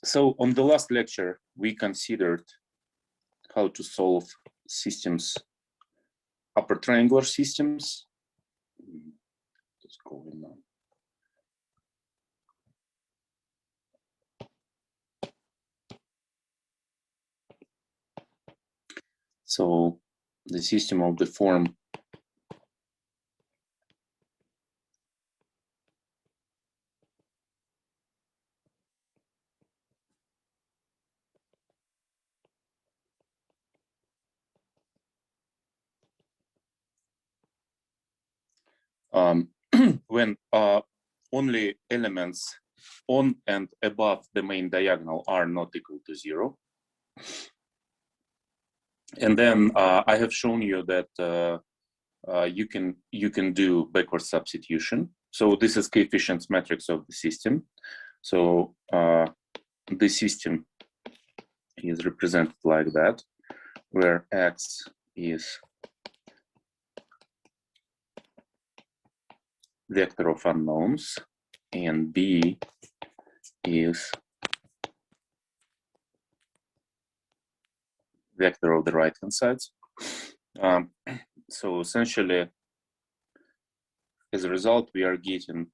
So on the last lecture, we considered how to solve systems, upper triangular systems. What's going on? So the system of the form when only elements on and above the main diagonal are not equal to 0. And then I have shown you that you can do backward substitution. So this is coefficients matrix of the system. So the system is represented like that, where X is vector of unknowns and B is vector of the right hand sides. So essentially, as a result, we are getting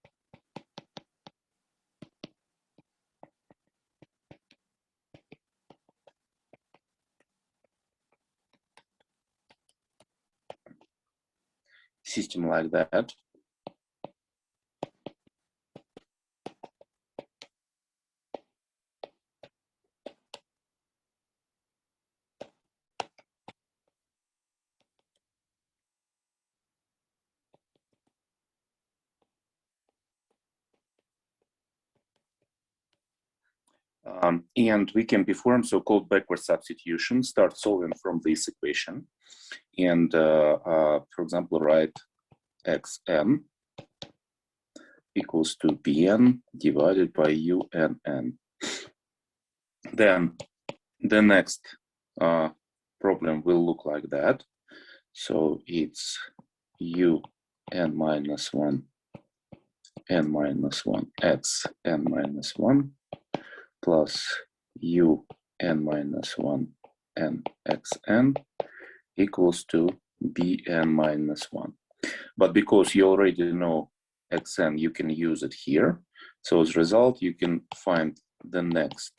system like that. And we can perform so-called backward substitution, start solving from this equation. And for example, write xn equals to bn divided by unn. Then the next problem will look like that. So it's un minus 1 n minus 1 x n minus 1 plus un minus 1 n xn equals to bn minus 1. But because you already know xn, you can use it here. So as a result, you can find the next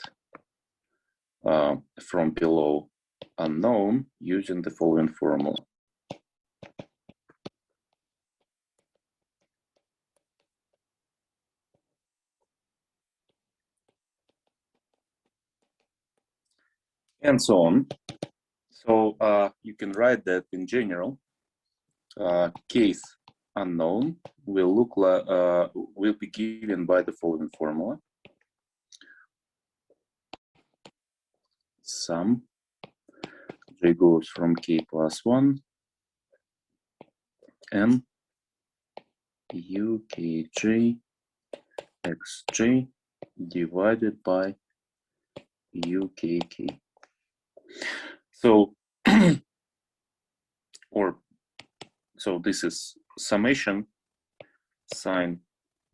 from below unknown using the following formula. And so on. So you can write that in general, kth unknown will look like will be given by the following formula: sum j goes from k plus 1 n ukj xj divided by ukk. So so this is summation, sign,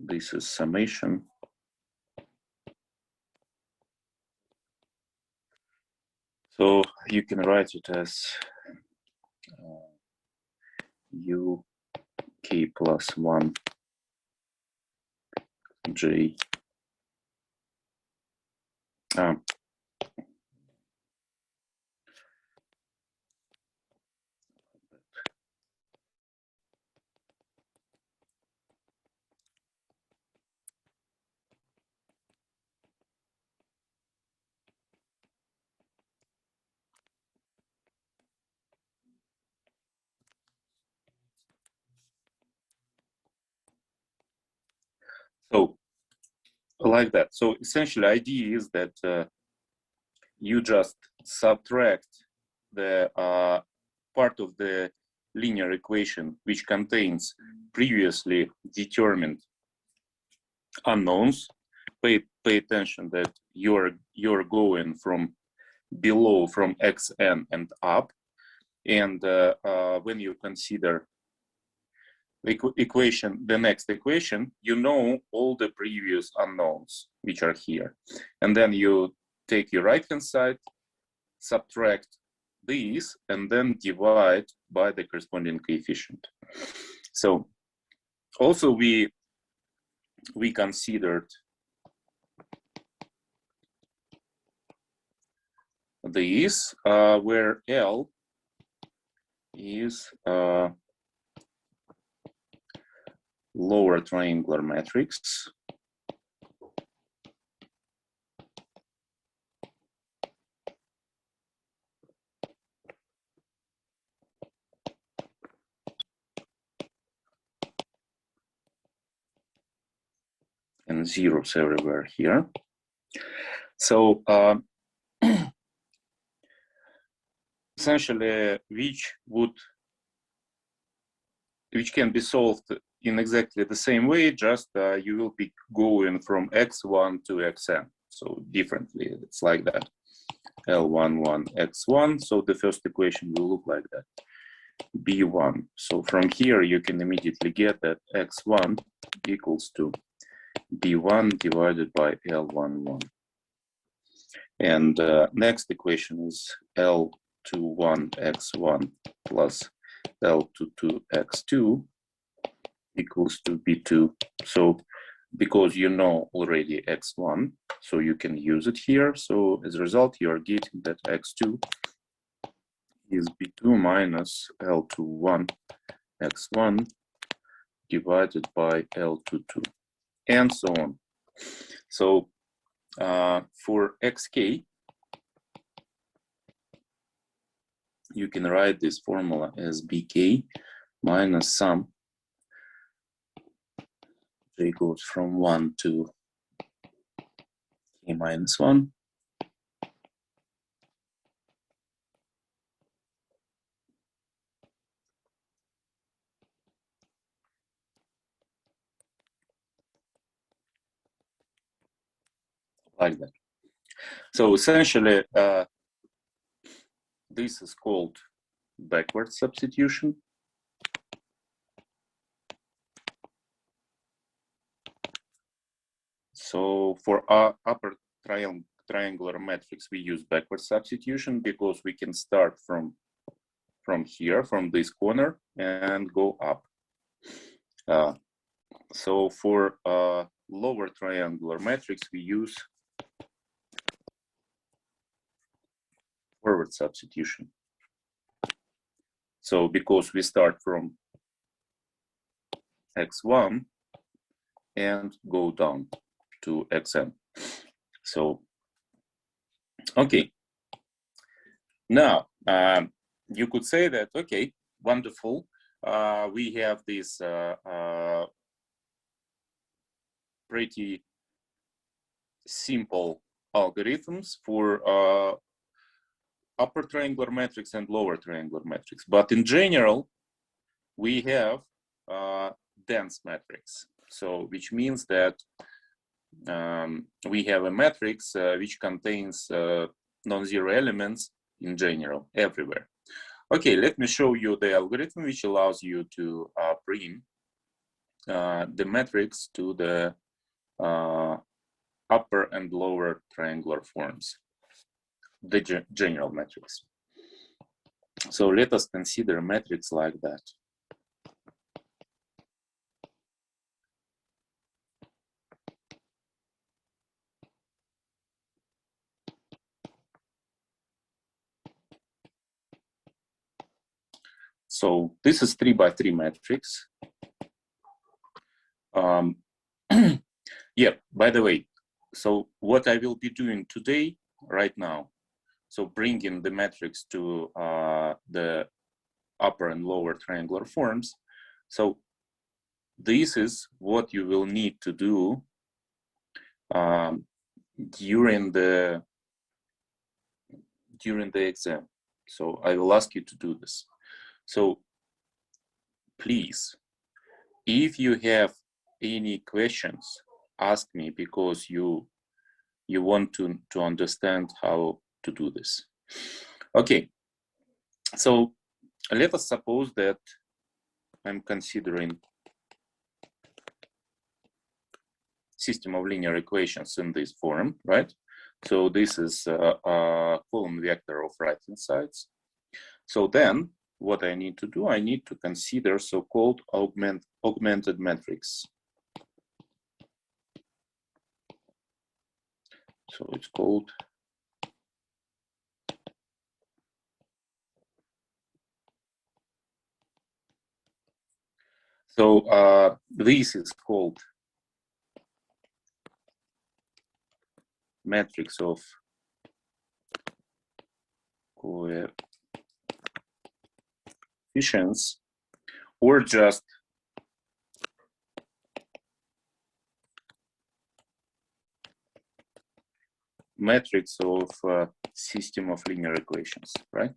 this is summation. So you can write it as uk plus 1 j so like that. So essentially, idea is that you just subtract the part of the linear equation which contains previously determined unknowns. Pay attention that you're going from below, from xn and up, and when you consider equation, the next equation, you know all the previous unknowns which are here. And then you take your right-hand side, subtract these, and then divide by the corresponding coefficient. So also we considered these where L is lower triangular matrix and zeros everywhere here. So essentially which can be solved in exactly the same way, just you will be going from x1 to xn, so differently. It's like that, L11 x1, so the first equation will look like that, b1. So from here you can immediately get that x1 equals to b1 divided by L11. And next equation is L21 x1 plus L22 x2 equals to b2. So because you know already x1, so you can use it here. So as a result, you are getting that x2 is b2 minus L21 x1 divided by L22, and so on. So for xk, you can write this formula as bk minus sum. J goes from 1 to k minus 1. Like that. So essentially, this is called backward substitution. So for our upper triangular matrix, we use backward substitution because we can start from here, from this corner, and go up. So for lower triangular matrix, we use forward substitution. So because we start from x1 and go down to xn. So, okay. Now, you could say that, okay, wonderful. We have these pretty simple algorithms for upper triangular matrix and lower triangular matrix. But in general, we have dense matrix. So, which means that we have a matrix which contains non-zero elements in general, everywhere. Okay, let me show you the algorithm which allows you to bring the matrix to the upper and lower triangular forms, the general matrix. So let us consider a matrix like that. So this is 3 by 3 matrix. Yeah, by the way, so what I will be doing today, right now, so bringing the matrix to the upper and lower triangular forms. So this is what you will need to do during the exam. So I will ask you to do this. So please, if you have any questions, ask me, because you want to understand how to do this. Okay, so let us suppose that I'm considering system of linear equations in this form, right? So this is a column vector of right-hand sides. So then what I need to do, I need to consider so-called augmented matrix. So it's called this is called matrix of coefficients, or just matrix of system of linear equations, right?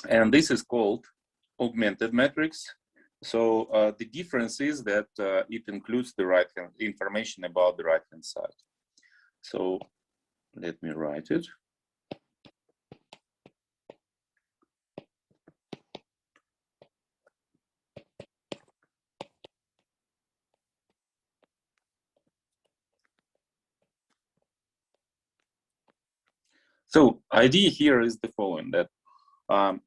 And this is called augmented matrix. So the difference is that it includes the right-hand information about the right-hand side. So let me write it. So idea here is the following, that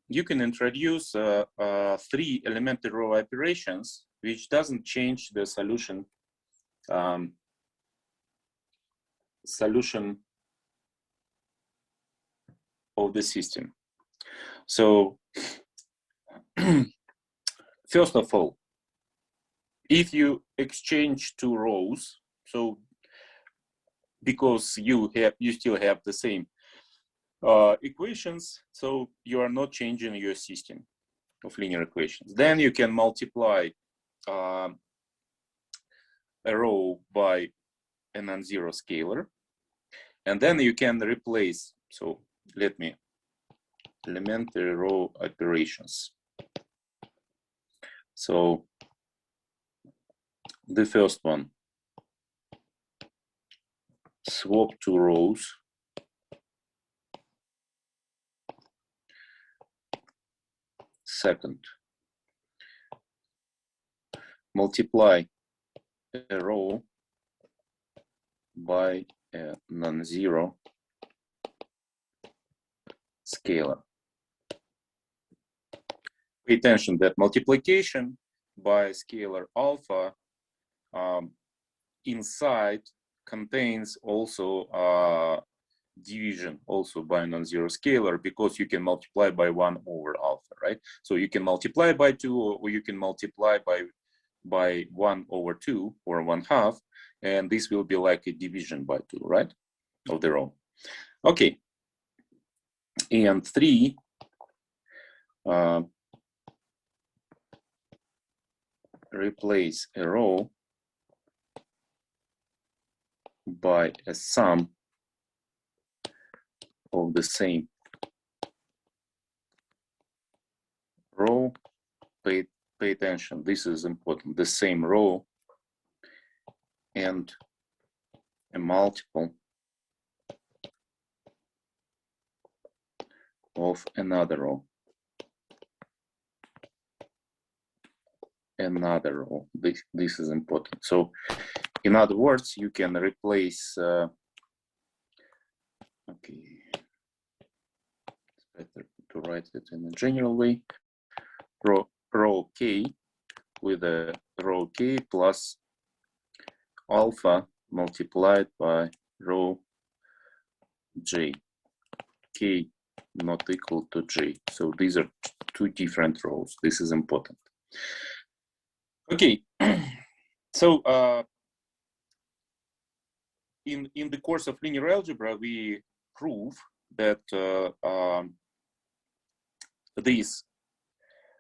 you can introduce 3 elementary row operations, which doesn't change the solution of the system. So first of all, if you exchange 2 rows, so because you still have the same equations, so you are not changing your system of linear equations, then you can multiply a row by a non-zero scalar, and then you can replace, so let me, elementary row operations. So the first one, swap 2 rows. Second, multiply a row by a non-zero scalar. Pay attention that multiplication by scalar alpha inside contains also division also by non-zero scalar, because you can multiply by 1 over alpha, right? So you can multiply by 2, or you can multiply by 1 over 2 or 1/2, and this will be like a division by 2, right, of the row. Okay, and 3, replace a row by a sum of the same row. Pay attention, this is important, the same row and a multiple of another row. Another row, this is important. So in other words, you can replace okay, it's better to write it in a general way, row k with a row k plus alpha multiplied by row j, k not equal to j. So these are 2 different rows. This is important. Okay, so in the course of linear algebra, we prove that these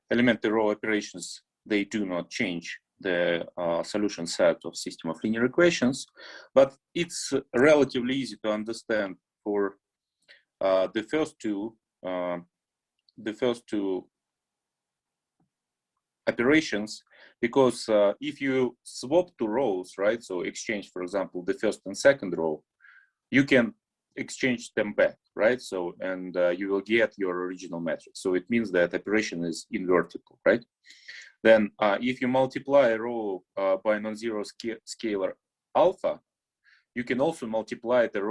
elementary row operations, they do not change the solution set of system of linear equations, but it's relatively easy to understand for the first two operations, because if you swap 2 rows, right, so exchange, for example, the first and second row, you can exchange them back, right? So, and you will get your original matrix. So it means that operation is invertible, right? Then if you multiply a row by non-zero scalar alpha, you can also multiply the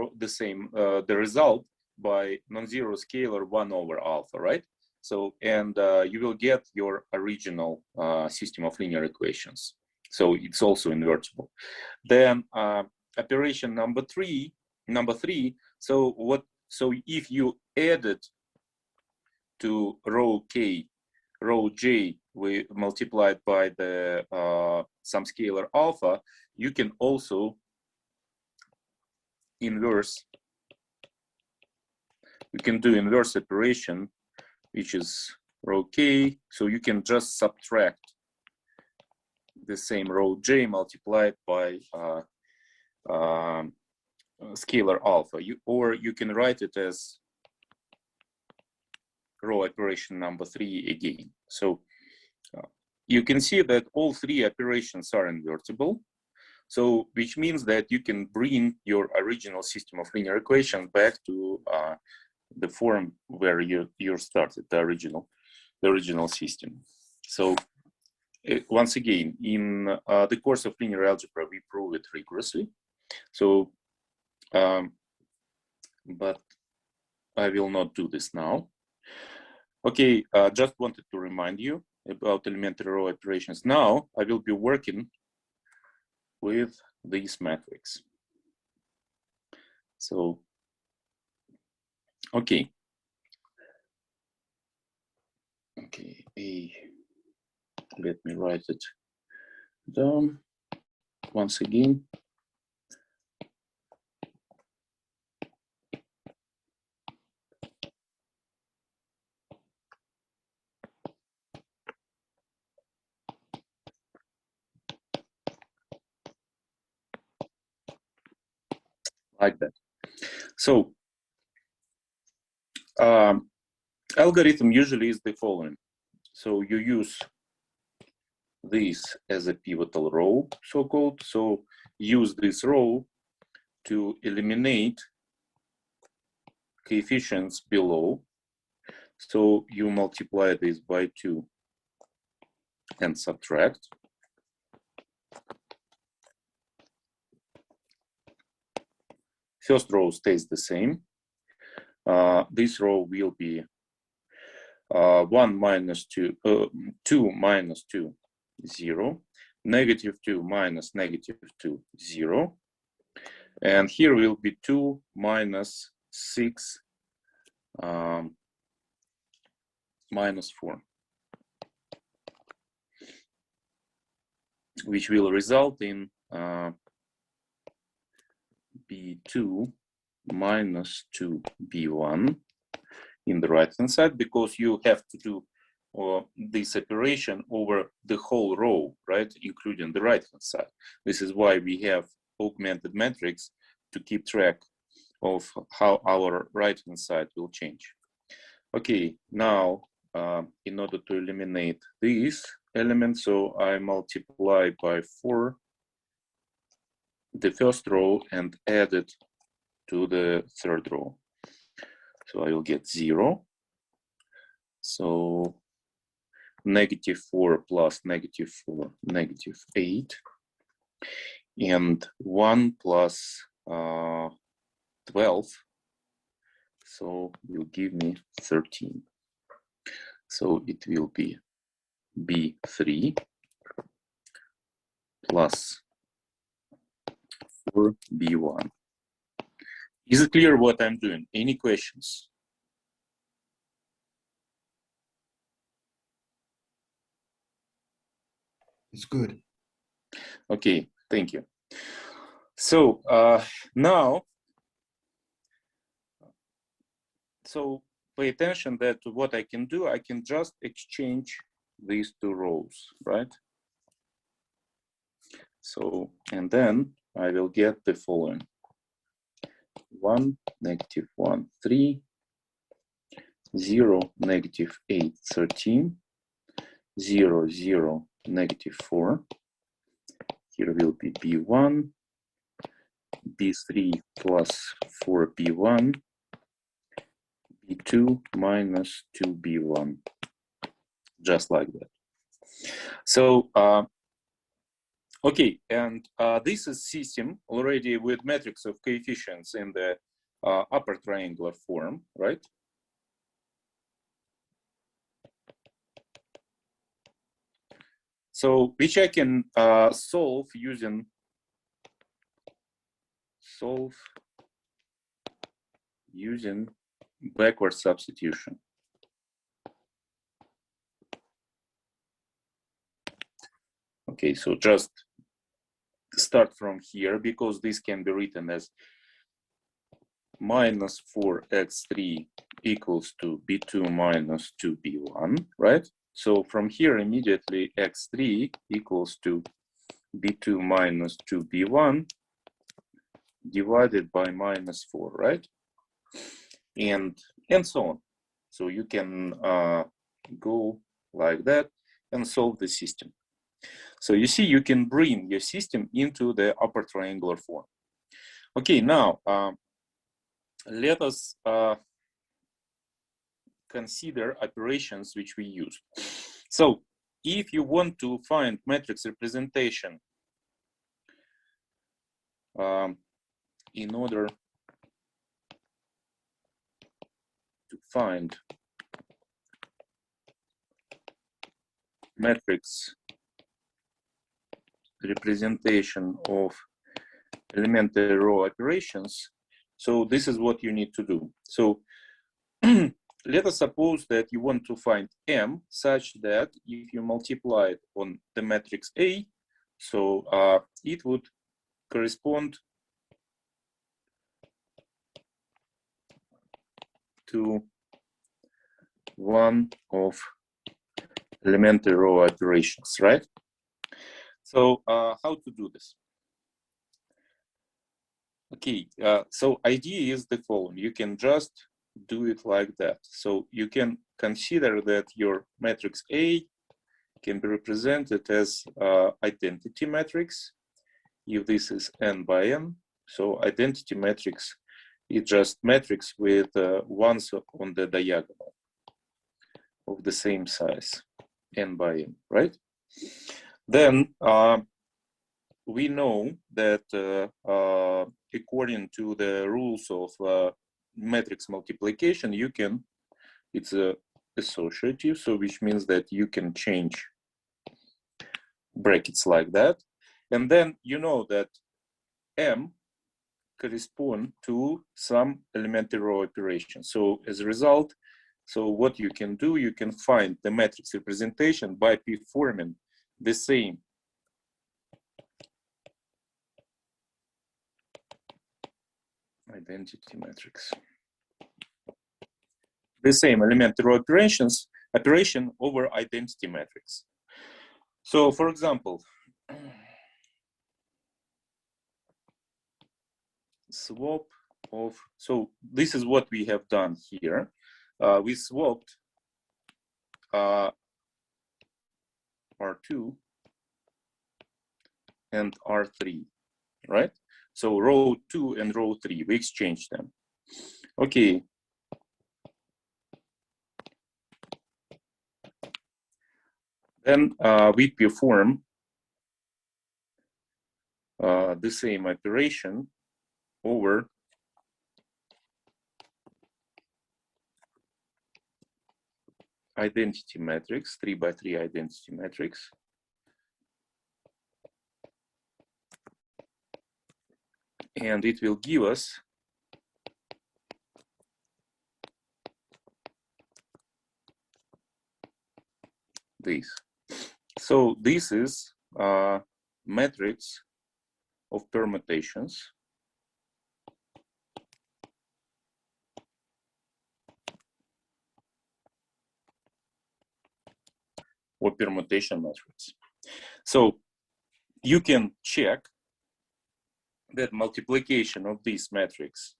result by non-zero scalar 1 over alpha, right? So, and you will get your original system of linear equations. So it's also invertible. Then operation number three. So if you added to row k, row j, we multiplied by the some scalar alpha, you can also inverse. You can do inverse operation, which is row k. So you can just subtract the same row j multiplied by scalar alpha. Or you can write it as row operation number 3 again. So you can see that all three operations are invertible. So which means that you can bring your original system of linear equations back to the form where you started, the original system. So once again, in the course of linear algebra, we prove it rigorously. So, but I will not do this now. Okay, just wanted to remind you about elementary row operations. Now I will be working with these metrics. So, okay, let me write it down once again. Like that. So algorithm usually is the following. So you use this as a pivotal row, so-called. So use this row to eliminate coefficients below. So you multiply this by 2 and subtract. First row stays the same. This row will be 1 minus 2, 2 minus 2, 0, negative 2 minus negative 2, 0. And here will be 2 minus 6 minus 4, which will result in B2 minus 2B1 in the right hand side, because you have to do this operation over the whole row, right, including the right hand side. This is why we have augmented matrix to keep track of how our right hand side will change. Okay, now in order to eliminate this element, so I multiply by 4 the first row and add it to the third row. So I will get 0. So negative 4 plus negative 4, negative 8. And 1 plus 12. So will give me 13. So it will be B3 plus 4B1. Is it clear what I'm doing? Any questions? It's good. Okay, thank you. So now, so pay attention that what I can do, I can just exchange these two rows, right? So, and then I will get the following: 1, negative 1, 3, 0, negative 8, 13, 0, 0, negative 4. Here will be B1, B3 plus 4B1, B2 minus 2B1, just like that. So, okay, and this is system already with matrix of coefficients in the upper triangular form, right? So, which I can solve using backward substitution. Okay, so just start from here, because this can be written as minus 4x3 equals to b2 minus 2b1, right? So from here immediately x3 equals to b2 minus 2b1 divided by minus 4, right? And so on. So you can go like that and solve the system. So you see, you can bring your system into the upper triangular form. Okay, now let us consider operations which we use. So if you want to find matrix representation in order to find matrix representation of elementary row operations, so this is what you need to do. So let us suppose that you want to find M such that if you multiply it on the matrix A, so it would correspond to one of elementary row operations, right? So how to do this? Okay, so idea is the following. You can just do it like that. So you can consider that your matrix A can be represented as identity matrix if this is n by n. So identity matrix is just matrix with ones on the diagonal of the same size, n by n, right? Then we know that according to the rules of matrix multiplication, you can, it's associative, so which means that you can change brackets like that. And then you know that M correspond to some elementary row operation. So as a result, so what you can do, you can find the matrix representation by performing the same identity matrix, the same elementary row operation over identity matrix. So for example, swap of, so this is what we have done here. We swapped R2 and R3, right? So row 2 and row 3, we exchanged them. Okay. Then we perform the same operation over identity matrix, 3 by 3 identity matrix. And it will give us this. So this is matrix of permutations. Or permutation matrix. So you can check that multiplication of this matrix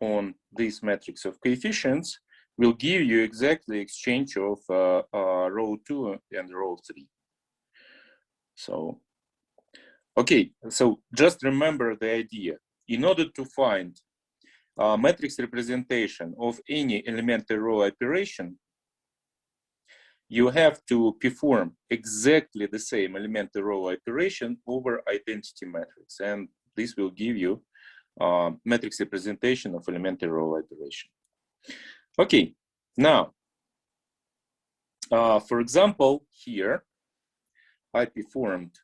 on this matrix of coefficients will give you exactly exchange of row 2 and row 3. So, okay, so just remember the idea. In order to find matrix representation of any elementary row operation, you have to perform exactly the same elementary row operation over identity matrix, and this will give you matrix representation of elementary row operation. Okay, now, for example, here I performed,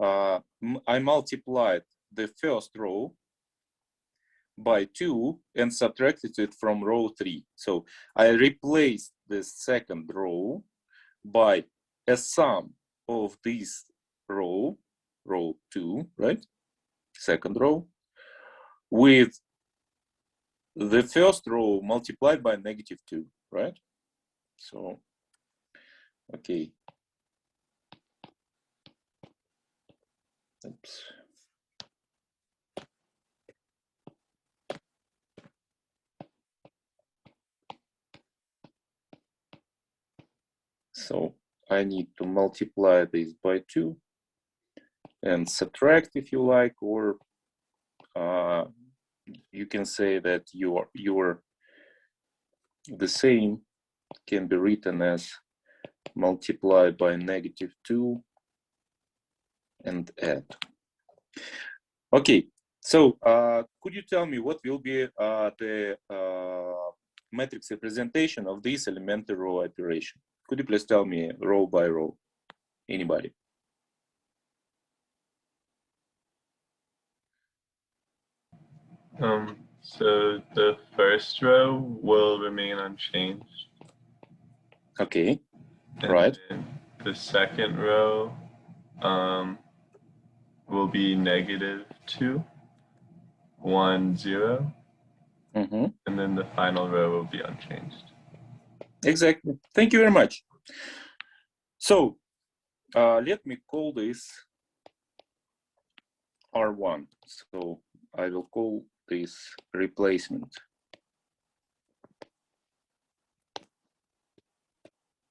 I multiplied the first row by 2 and subtracted it from row 3. So I replaced the second row by a sum of this row, row 2, right? Second row, with the first row multiplied by -2, right? So, okay. Oops. So I need to multiply this by 2 and subtract, if you like, or you can say that your the same can be written as multiply by -2 and add. Okay, so could you tell me what will be the matrix representation of this elementary row operation? Could you please tell me row by row? Anybody? So the first row will remain unchanged. Okay, and right. The second row will be -2, 1, 0. Mm-hmm. And then the final row will be unchanged. Exactly. Thank you very much. So let me call this R1. So I will call this replacement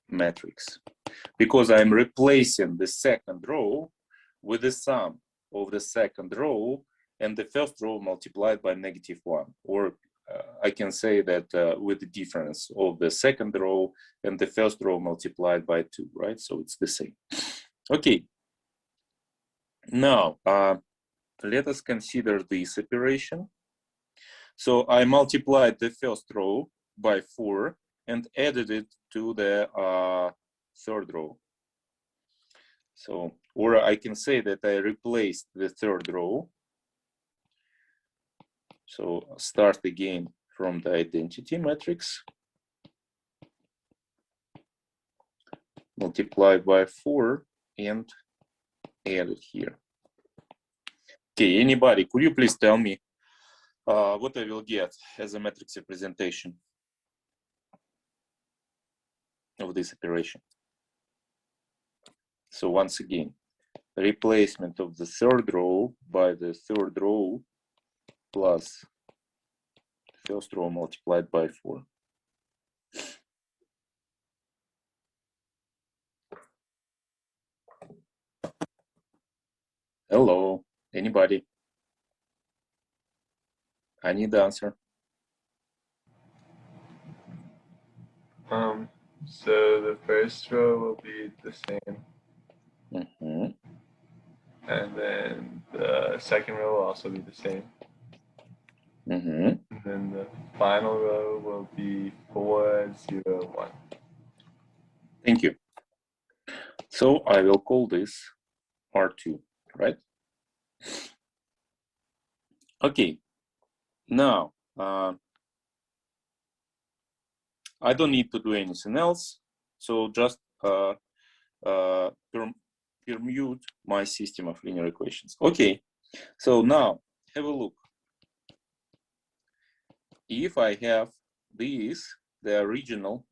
matrix, because I'm replacing the second row with the sum of the second row and the first row multiplied by -1, or I can say that with the difference of the second row and the first row multiplied by 2, right? So it's the same. Okay. Now, let us consider this operation. So I multiplied the first row by 4 and added it to the third row. So, or I can say that I replaced the third row. So start again from the identity matrix. Multiply by 4 and add it here. Okay, anybody, could you please tell me what I will get as a matrix representation of this operation? So once again, replacement of the third row by the third row plus first row multiplied by 4. Hello, anybody? I need the answer. So the first row will be the same. Mm-hmm. And then the second row will also be the same. Mm-hmm. And then the final row will be 4, 0, 1. Thank you. So I will call this R2, right? Okay, now I don't need to do anything else. So just permute my system of linear equations. Okay, so now have a look. If I have this, the original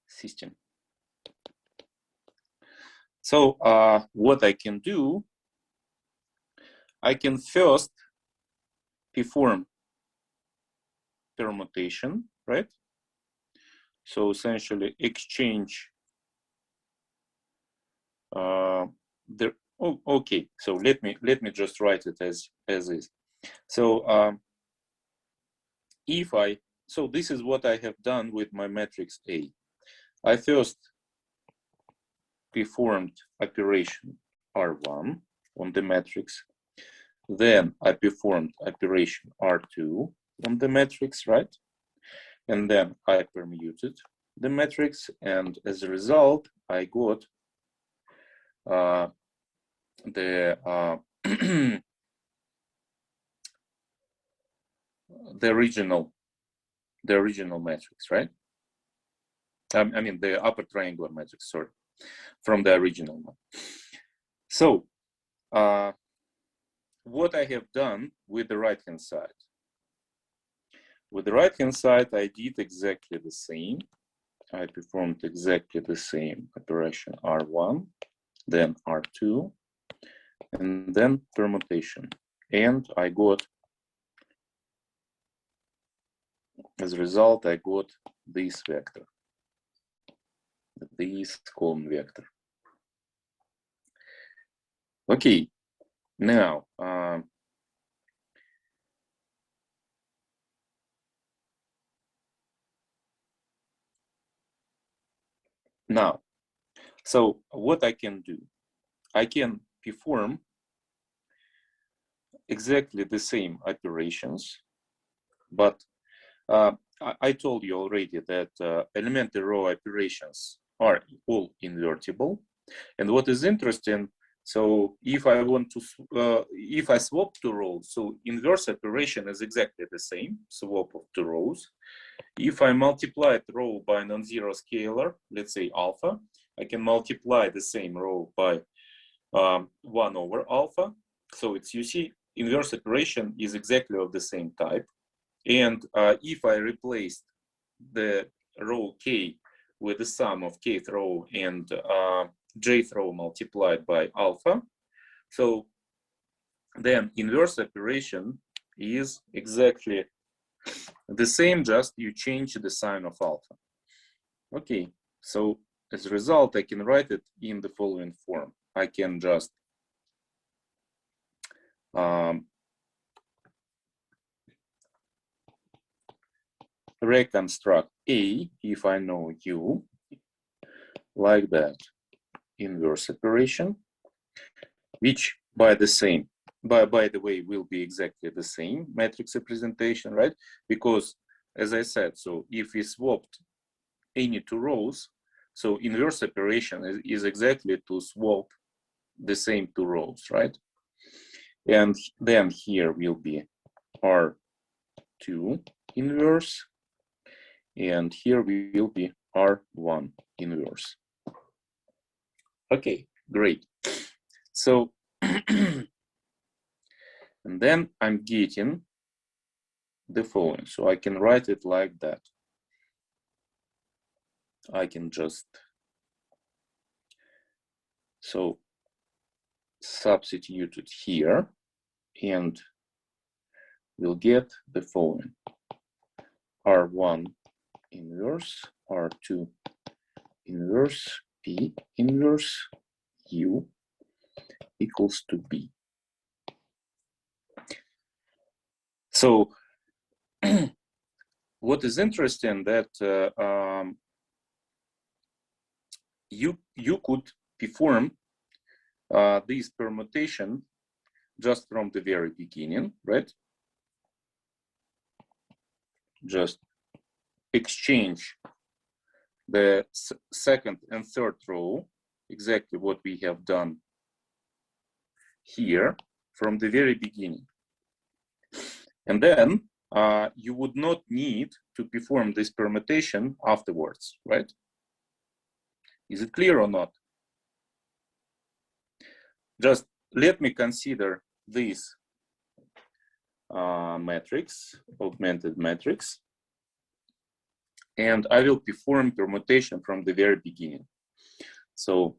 system. So what I can do, I can first perform permutation, right? So essentially exchange okay, so let me just write it as is. So so this is what I have done with my matrix A. I first performed operation R1 on the matrix. Then I performed operation R2 on the matrix, right? And then I permuted the matrix, and as a result, I got the the original matrix, right? I mean the upper triangular matrix, sorry, from the original one. So what I have done with the right hand side. With the right hand side, I did exactly the same. I performed exactly the same operation R1, then R2, and then permutation. And I got, as a result, I got this vector, this column vector. Okay, now, so what I can do, I can perform exactly the same operations, but I told you already that elementary row operations are all invertible. And what is interesting, so if I want to, if I swap two rows, so inverse operation is exactly the same, swap of two rows. If I multiply the row by a non-zero scalar, let's say alpha, I can multiply the same row by 1 over alpha. So it's, you see, inverse operation is exactly of the same type. And if I replaced the row k with the sum of kth row and jth row multiplied by alpha, so then inverse operation is exactly the same, just you change the sign of alpha. Okay, so as a result, I can write it in the following form. I can just reconstruct A if I know U, like that, inverse operation, which by the way will be exactly the same matrix representation, right? Because as I said, so if we swapped any two rows, so inverse operation is exactly to swap the same two rows, right? And then here will be R2 inverse, and here will be R1 inverse. Okay, great. So, and then I'm getting the following. So I can write it like that. I can just, so substitute it here, and we'll get the following. R1 inverse, R2 inverse, P inverse, U equals to B. So what is interesting that you could perform this permutation just from the very beginning, right? Just exchange the second and third row, exactly what we have done here from the very beginning. And then you would not need to perform this permutation afterwards, right? Is it clear or not? Just let me consider this matrix, augmented matrix, and I will perform permutation from the very beginning. So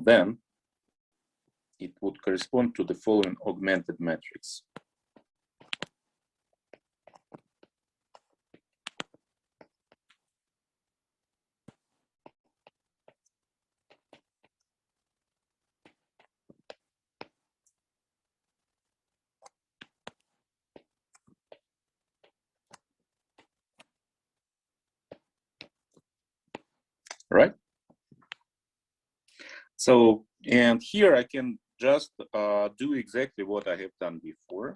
then it would correspond to the following augmented matrix. right? So, and here I can just do exactly what I have done before,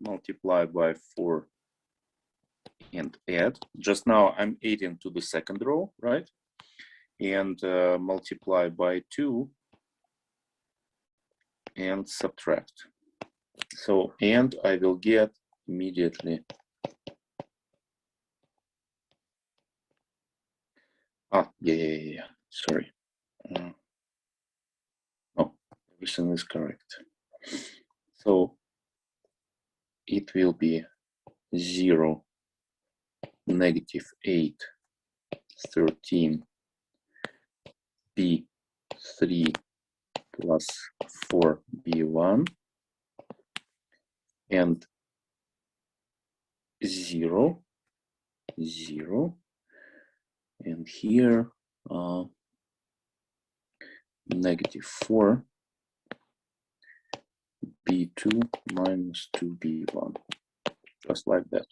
multiply by 4 and add. Just now I'm adding to the second row, right? And multiply by 2 and subtract. So, and I will get immediately. Yeah. Sorry. No, everything is correct. So it will be 0, -8, 13, B3 plus 4B1, and 0, 0, and here -4, B2 minus 2B1, just like that.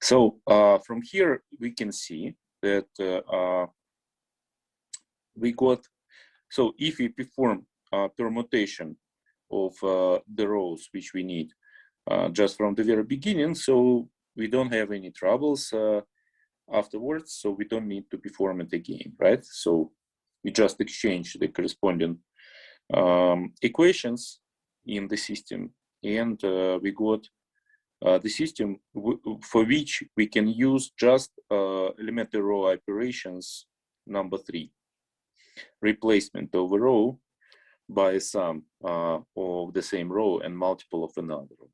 So from here we can see that we got, so if we perform permutation of the rows which we need just from the very beginning, so we don't have any troubles afterwards, so we don't need to perform it again, right? So we just exchange the corresponding equations in the system, and we got the system for which we can use just elementary row operations number 3, replacement of a row by a sum of the same row and multiple of another row.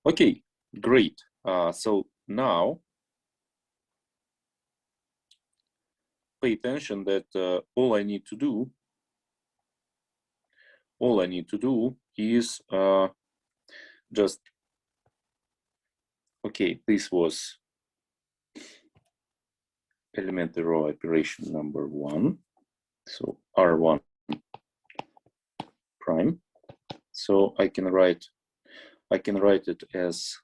Okay, great. So now pay attention that all I need to do is just, okay, this was elementary row operation number 1. So R1 prime. So I can write it as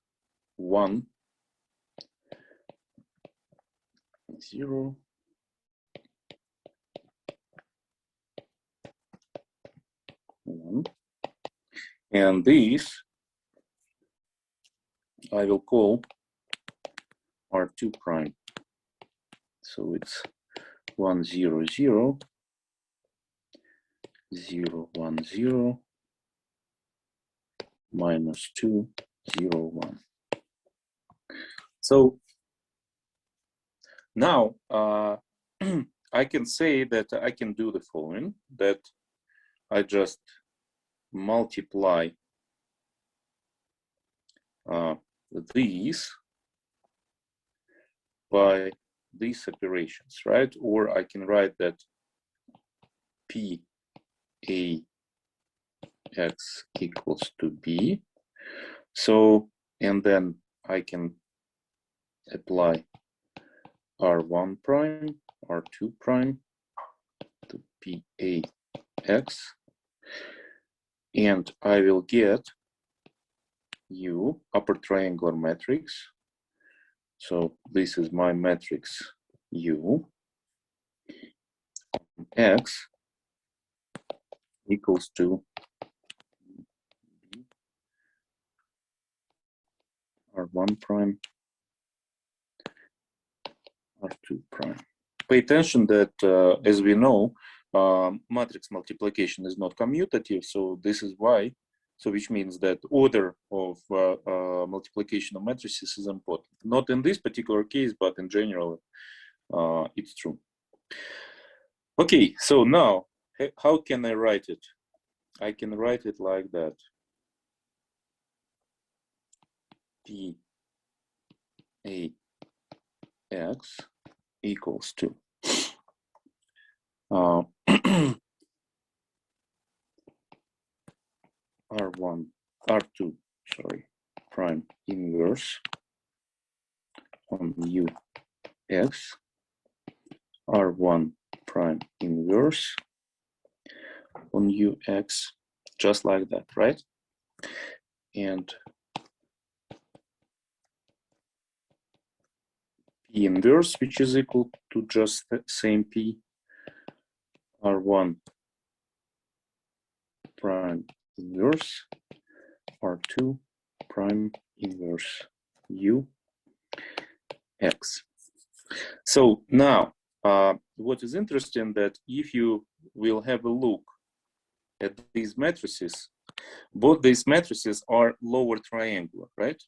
1, 0, 1, and this I will call R2 prime. So it's 1, 0, 0, 0, 1, 0, minus 2, 0, 1. So now I can say that I can do the following, that I just multiply these by these operations, right? Or I can write that P A x equals to B. So, and then I can apply R1 prime, R2 prime to PAX, and I will get U, upper triangular matrix. So this is my matrix U, X equals to R1 prime, R2 prime. Pay attention that, as we know, matrix multiplication is not commutative, so this is why, so which means that order of multiplication of matrices is important. Not in this particular case, but in general, it's true. Okay, so now, how can I write it? I can write it like that. P A x equals to R1, R2, sorry, prime inverse on U x, R1 prime inverse on UX, just like that, right? And P inverse, which is equal to just the same P, R1 prime inverse, R2 prime inverse U X. So now, what is interesting that if you will have a look at these matrices, both these matrices are lower triangular, right?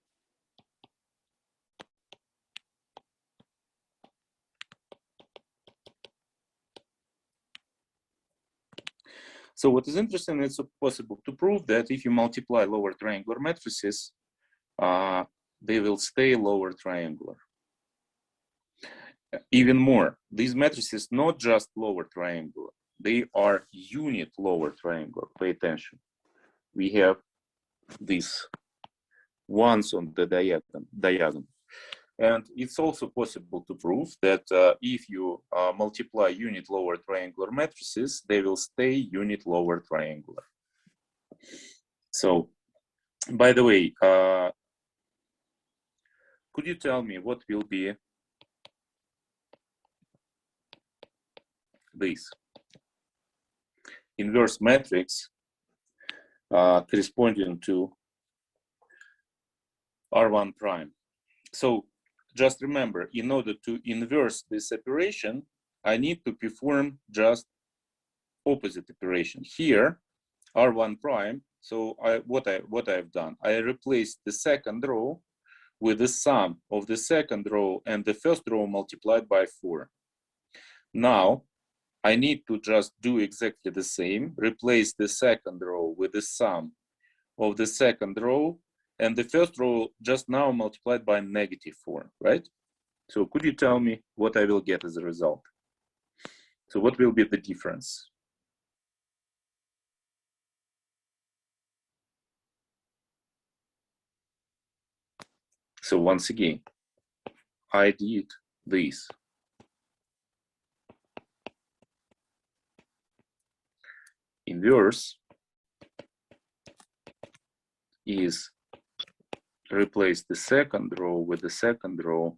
So what is interesting, it's possible to prove that if you multiply lower triangular matrices, they will stay lower triangular. Even more, these matrices not just lower triangular, they are unit lower triangular. Pay attention. We have these ones on the diagonal. And it's also possible to prove that if you multiply unit lower triangular matrices, they will stay unit lower triangular. So, by the way, could you tell me what will be this inverse matrix corresponding to R1 prime? So just remember, in order to inverse this operation, I need to perform just opposite operation. Here, R1 prime, so what I've done, I replaced the second row with the sum of the second row and the first row multiplied by 4. Now, I need to just do exactly the same, replace the second row with the sum of the second row and the first row just now multiplied by -4, right? So could you tell me what I will get as a result? So what will be the difference? So once again, I did this. Inverse is replace the second row with the second row,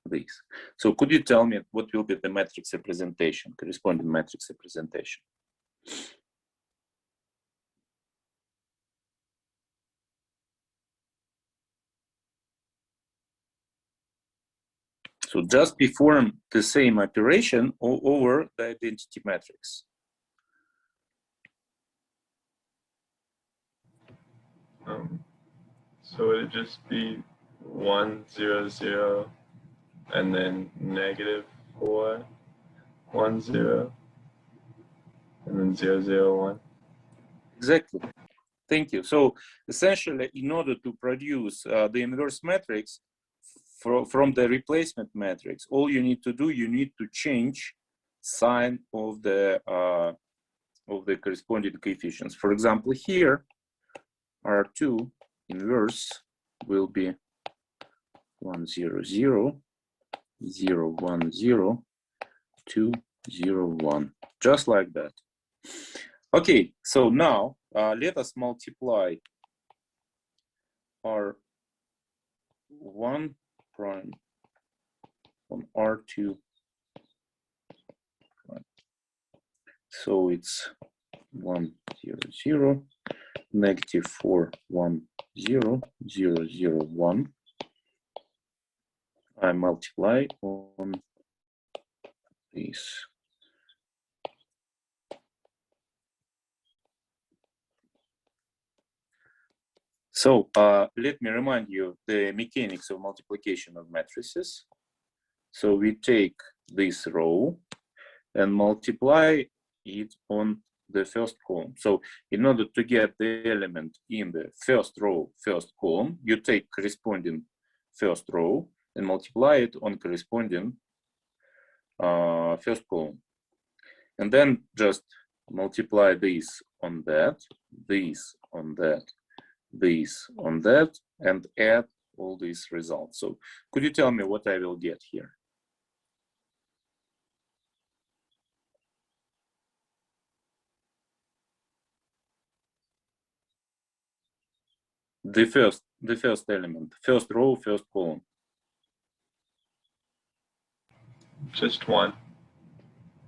this. So could you tell me what will be the matrix representation, corresponding matrix representation? So just perform the same operation over the identity matrix. So would it just be 1, 0, 0, and then -4, 1, 0, and then 0, 0, 1? Exactly. Thank you. So essentially, in order to produce the inverse matrix from the replacement matrix, all you need to do, you need to change sign of the corresponding coefficients. For example, here, R2 inverse will be 1, 0, 0, 0, 1, 0, 2, 0, 1, just like that. Okay, so now let us multiply R1 prime on R2 prime. So it's 1, 0, 0, -4, 1, 0, 0, 0, 1. I multiply on this. So let me remind you the mechanics of multiplication of matrices. So we take this row and multiply it on the first column. So in order to get the element in the first row, first column, you take corresponding first row and multiply it on corresponding first column. And then just multiply this on that, this on that, this on that, and add all these results. So could you tell me what I will get here? The the first element, first row, first column? Just one.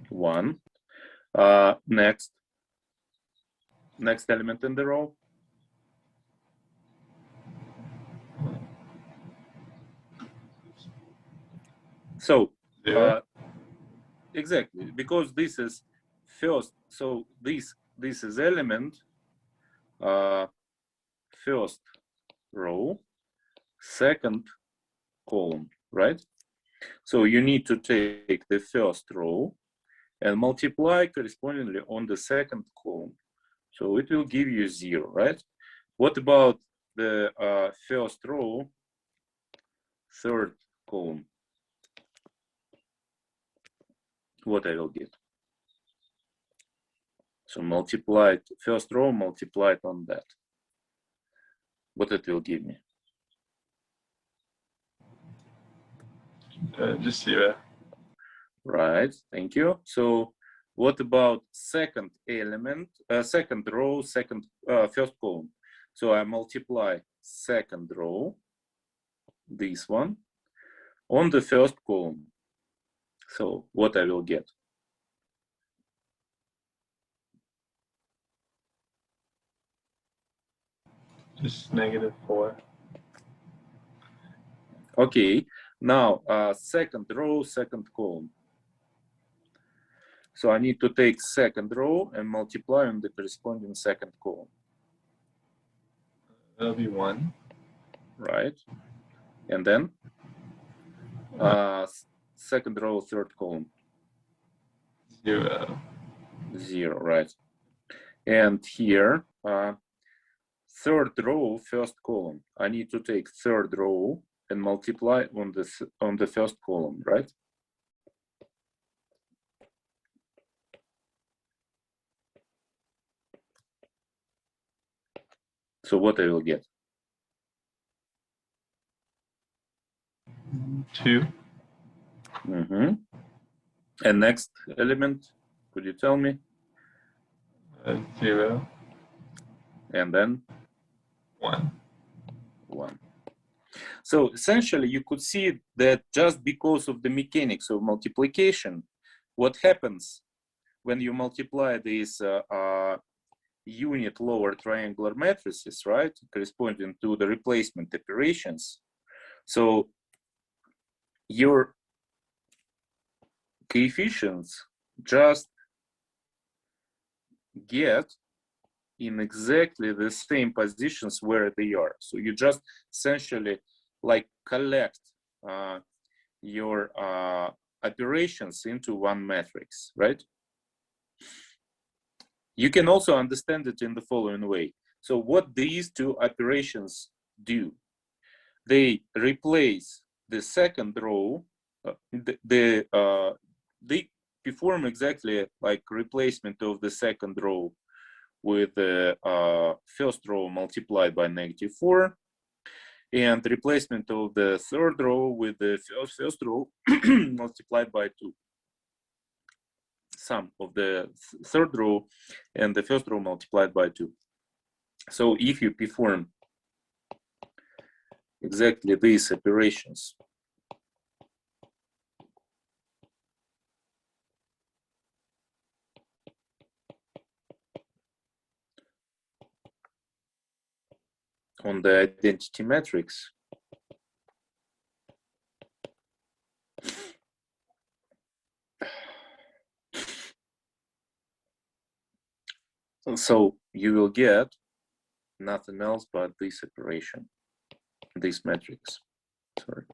One. Next element in the row. So exactly, because this is first, so this is element, first row, second column, right? So you need to take the first row and multiply correspondingly on the second column. So it will give you 0, right? What about the first row, third column? What I will get? So multiplied, first row multiplied on that. What it will give me? Just 0. Right, thank you. So what about second element, second row, first column? So I multiply second row, this one, on the first column. So what I will get? Just -4. Okay, now second row, second column. So I need to take second row and multiply on the corresponding second column. That'll be 1. Right, and then second row, third column. 0. 0, right. And here, third row, first column. I need to take third row and multiply on the first column, right? So what I will get? 2. And next element, could you tell me? 0. And then 1. 1. So essentially, you could see that just because of the mechanics of multiplication, what happens when you multiply these unit lower triangular matrices, right, corresponding to the replacement operations. So your coefficients just get in exactly the same positions where they are. So you just essentially like collect your operations into one matrix, right? You can also understand it in the following way. So what these two operations do, they replace the second row, they perform exactly like replacement of the second row with the first row multiplied by -4, and replacement of the third row with the first row multiplied by 2. Sum of the third row and the first row multiplied by 2. So if you perform exactly these operations, on the identity matrix, so you will get nothing else but this operation, this matrix. Sorry.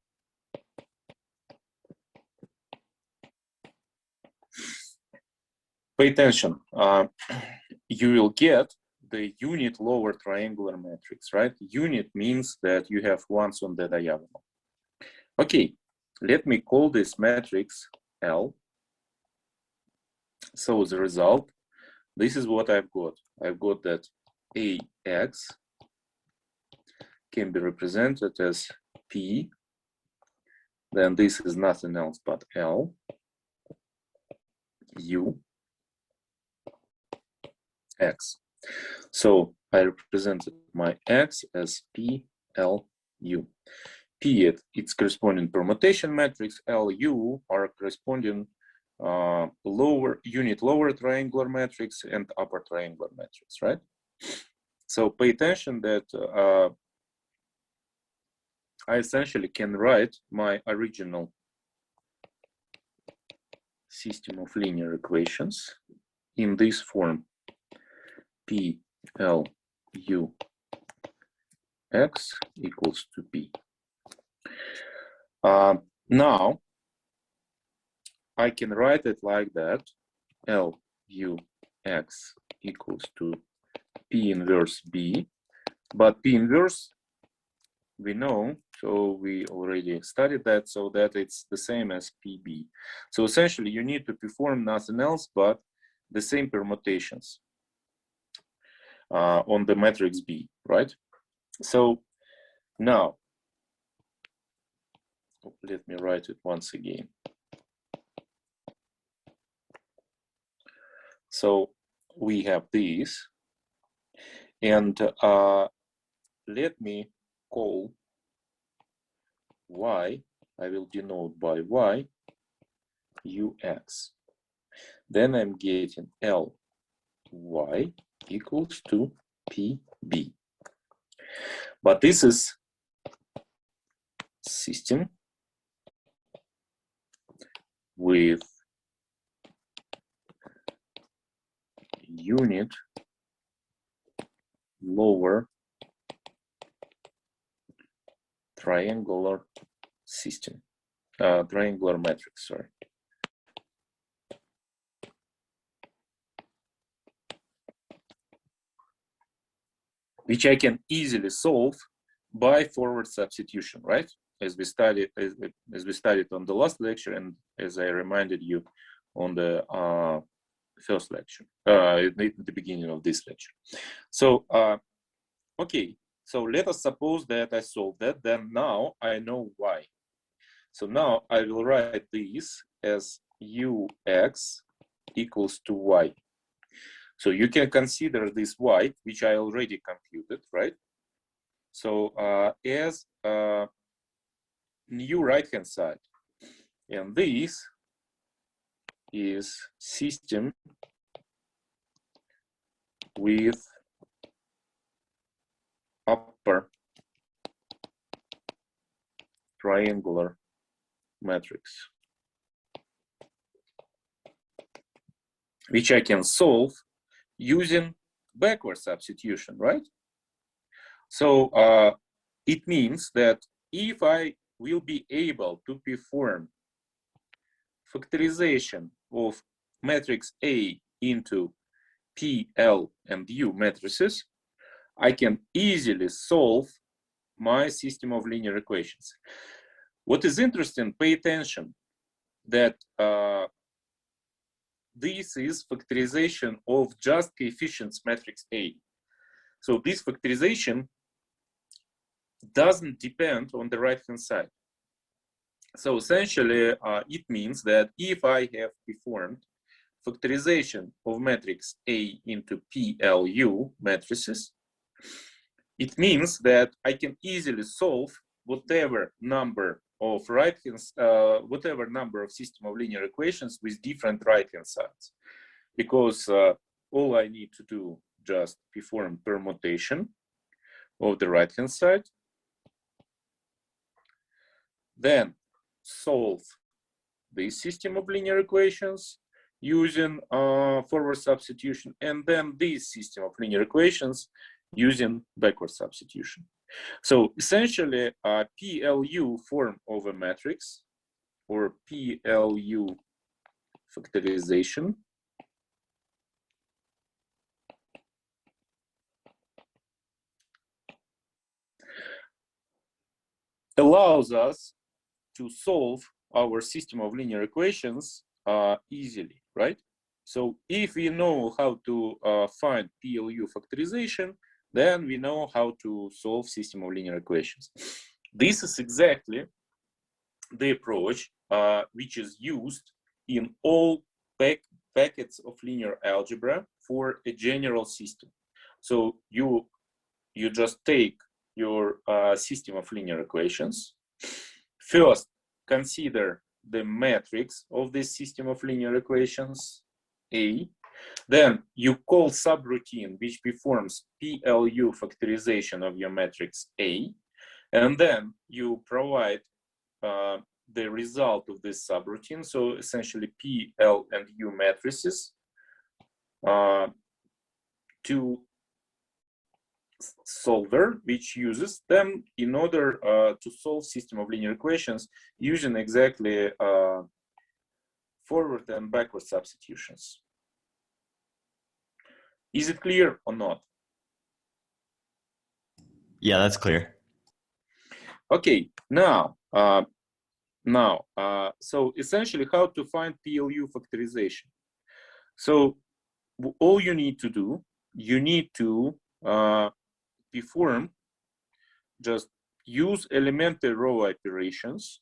Pay attention. You will get the unit lower triangular matrix, right? Unit means that you have ones on the diagonal. Okay, let me call this matrix L. So the result, this is what I've got. I've got that AX can be represented as P, then this is nothing else but L, U, X. So I represented my X as P LU. P its corresponding permutation matrix, LU are corresponding lower triangular matrix and upper triangular matrix, right? So pay attention that I essentially can write my original system of linear equations in this form: P L U X equals to P. Now I can write it like that: L U X equals to P inverse B, but P inverse we know, so we already studied that, so that it's the same as PB. So essentially you need to perform nothing else but the same permutations on the matrix B, right? So now let me write it once again. So we have this, and let me call Y, I will denote by Y, UX. Then I'm getting LY equals to PB. But this is system with unit lower triangular system, triangular matrix, sorry. Which I can easily solve by forward substitution, right? As we studied on the last lecture, and as I reminded you on the first lecture, at the beginning of this lecture. So, okay, so let us suppose that I solved that, then now I know why. So now I will write this as UX equals to Y. So you can consider this Y, which I already computed, right? So as new right-hand side. And this is system with upper triangular matrix, which I can solve using backward substitution, right? So it means that if I will be able to perform factorization of matrix A into P, L, and U matrices, I can easily solve my system of linear equations. What is interesting, pay attention that this is factorization of just coefficients matrix A. So this factorization doesn't depend on the right-hand side. So essentially, it means that if I have performed factorization of matrix A into PLU matrices, it means that I can easily solve whatever number of whatever number of system of linear equations with different right-hand sides, because all I need to do just perform permutation of the right-hand side, then solve this system of linear equations using forward substitution, and then this system of linear equations using backward substitution. So essentially, PLU form of a matrix, or PLU factorization, allows us to solve our system of linear equations easily, right? So if we know how to find PLU factorization, then we know how to solve system of linear equations. This is exactly the approach which is used in all packets of linear algebra for a general system. So you just take your system of linear equations. First, consider the matrix of this system of linear equations, A. Then you call subroutine which performs PLU factorization of your matrix A. And then you provide the result of this subroutine. So essentially P, L, and U matrices to solver, which uses them in order to solve system of linear equations using exactly forward and backward substitutions. Is it clear or not? Yeah, that's clear. Okay, now, so essentially how to find PLU factorization. So all you need to do, you need to perform, just use elementary row operations.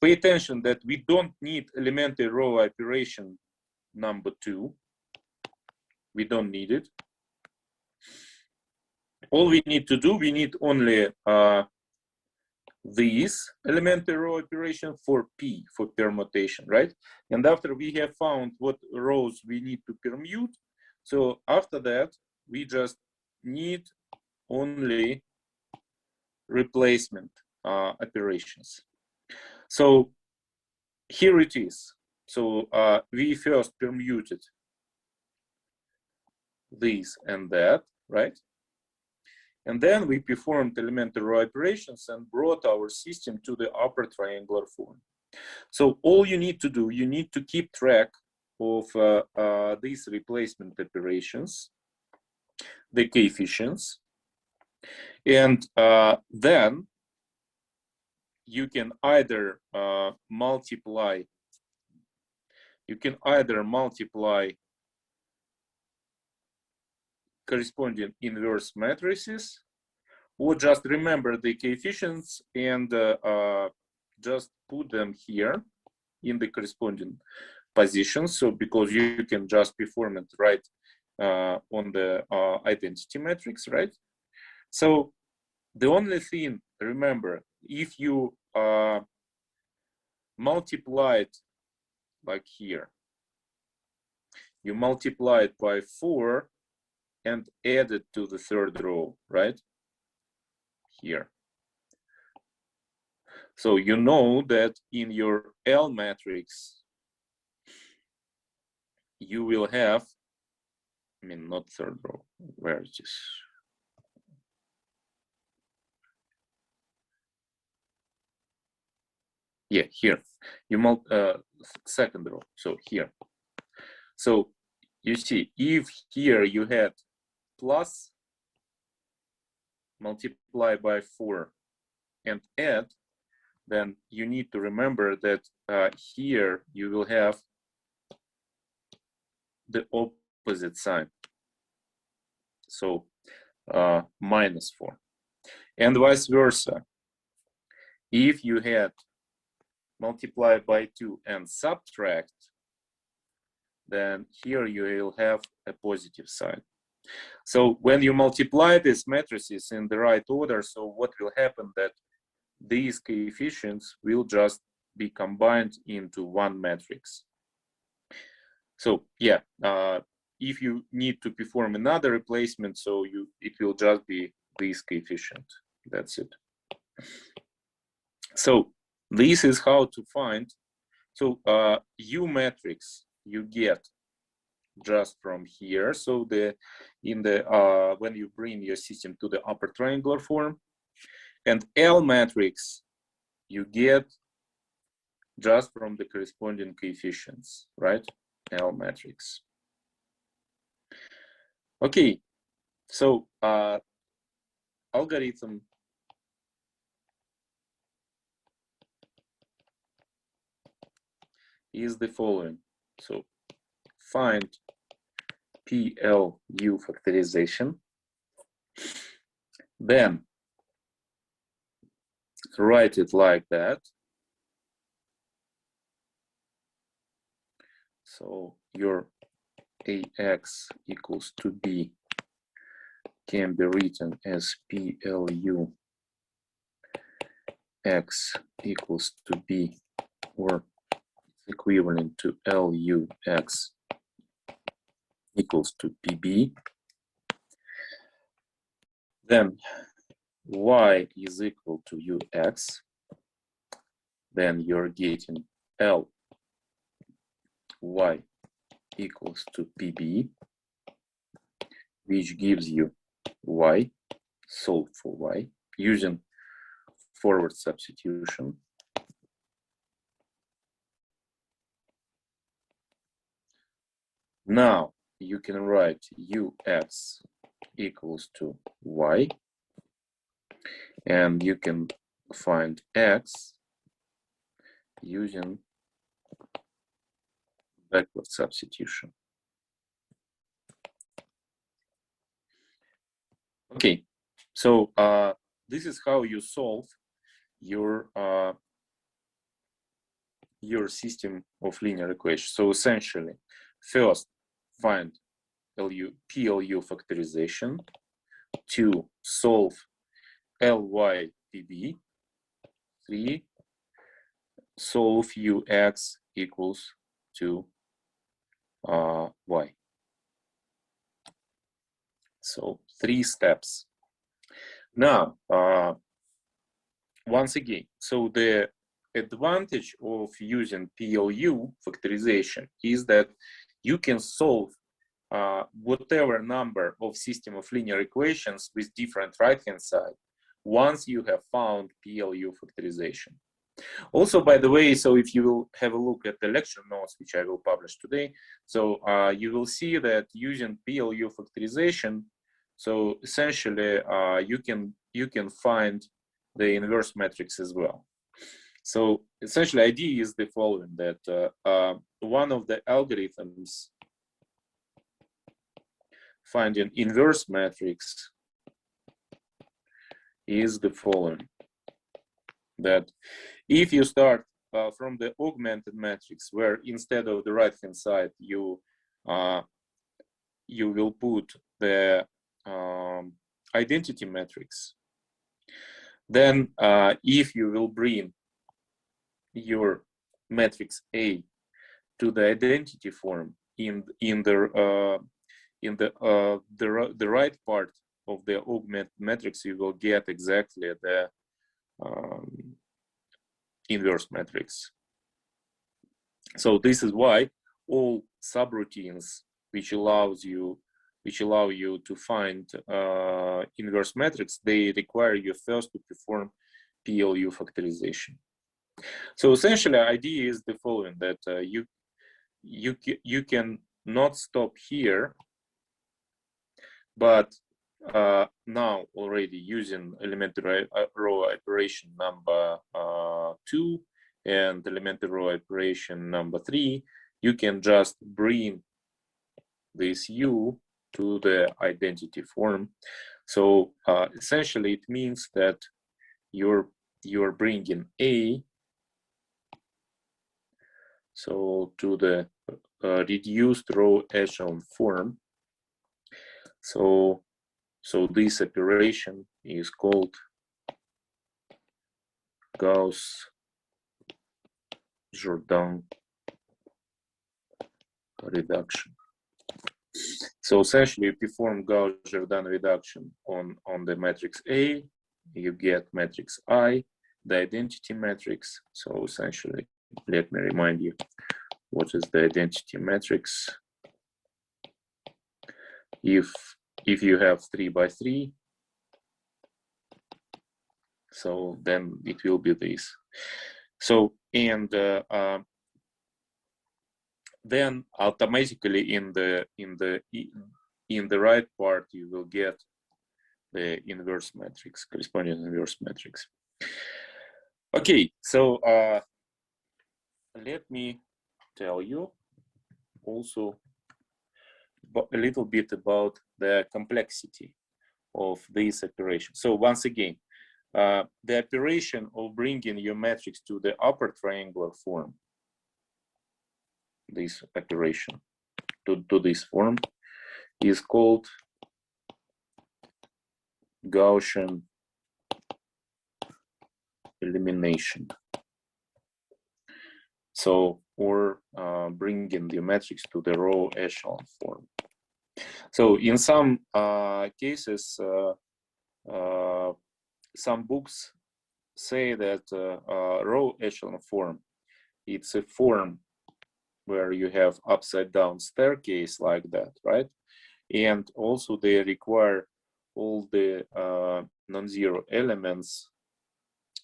Pay attention that we don't need elementary row operation number 2. We don't need it. All we need to do, we need only this elementary row operation for P, for permutation, right? And after we have found what rows we need to permute, so after that, we just need only replacement operations. So here it is. So we first permuted this and that, right? And then we performed elementary row operations and brought our system to the upper triangular form. So all you need to do, you need to keep track of these replacement operations, the coefficients, and then you can either multiply corresponding inverse matrices, or just remember the coefficients and just put them here in the corresponding positions. So because you can just perform it right on the identity matrix, right? So the only thing, remember, if you multiply it like here, you multiply it by 4 and add it to the third row, right? Here. So you know that in your L matrix, you will have, I mean, not third row, where is this? Yeah, here, you second row, so here. So you see, if here you had plus, multiply by 4 and add, then you need to remember that here you will have the opposite sign. So minus 4. And vice versa. If you had multiply by 2 and subtract, then here you will have a positive sign. So when you multiply these matrices in the right order, so what will happen that these coefficients will just be combined into one matrix. So yeah, if you need to perform another replacement, so it will just be this coefficient. That's it. So this is how to find. So U matrix you get just from here. So when you bring your system to the upper triangular form, and L matrix you get just from the corresponding coefficients, right? L matrix. Okay, so algorithm is the following. So find PLU factorization, then write it like that. So your AX equals to B can be written as PLU X equals to B, or equivalent to LU X equals to PB, then Y is equal to UX, then you're getting L Y equals to PB, which gives you Y, solve for Y, using forward substitution. Now you can write UX equals to Y, and you can find X using backward substitution. Okay, so this is how you solve your system of linear equations. So essentially, first find PLU factorization, 2 solve LYPB, 3 solve UX equals to Y. So 3 steps. Now, once again, so the advantage of using PLU factorization is that you can solve whatever number of system of linear equations with different right-hand side once you have found PLU factorization. Also, by the way, so if you will have a look at the lecture notes, which I will publish today, so you will see that using PLU factorization, so essentially you can find the inverse matrix as well. So essentially, idea is the following: that one of the algorithms finding inverse matrix is the following: that if you start from the augmented matrix, where instead of the right-hand side you will put the identity matrix, then if you will bring your matrix A to the identity form in the right part of the augmented matrix, you will get exactly the inverse matrix. So this is why all subroutines which allow you to find inverse matrix, they require you first to perform PLU factorization. So essentially, idea is the following: that you can not stop here, but now already using elementary row operation number 2 and elementary row operation number 3, you can just bring this U to the identity form. So essentially, it means that you're bringing A so to the reduced row echelon form. So this operation is called Gauss-Jordan reduction. So essentially, you perform Gauss-Jordan reduction on the matrix A, you get matrix I, the identity matrix. So essentially, let me remind you what is the identity matrix. If you have 3 by 3, so then it will be this. So and then automatically in the right part you will get the inverse matrix, corresponding inverse matrix. Okay, so let me tell you also a little bit about the complexity of this operation. So once again, the operation of bringing your matrix to the upper triangular form, this operation to this form, is called Gaussian elimination. So, or bringing the matrix to the row echelon form. So in some cases, some books say that row echelon form, it's a form where you have upside down staircase like that, right? And also they require all the non-zero elements,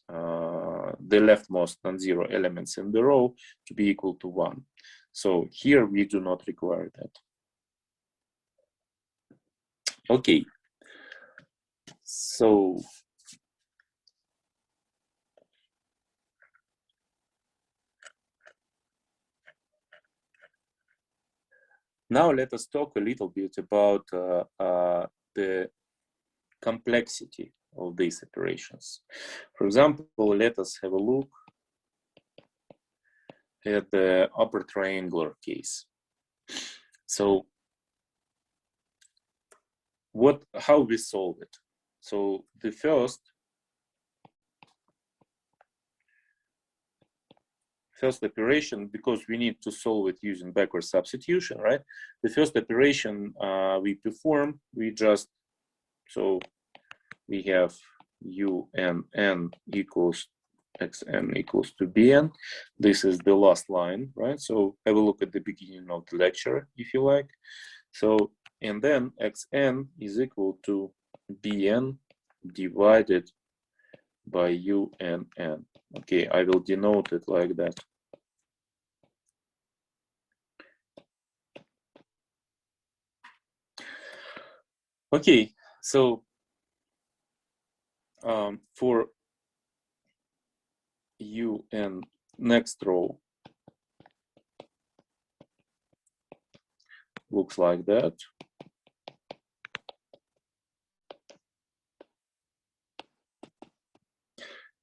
the leftmost non-zero elements in the row to be equal to 1. So here we do not require that. Okay, so now let us talk a little bit about the complexity of these operations. For example, let us have a look at the upper triangular case. So how we solve it? So the first operation, because we need to solve it using backward substitution, right? The first operation we perform, we just, so we have UNN equals xn equals to bn. This is the last line, right? So have a look at the beginning of the lecture, if you like. So, and then xn is equal to bn divided by UNN. Okay, I will denote it like that. Okay, so for UN next row looks like that.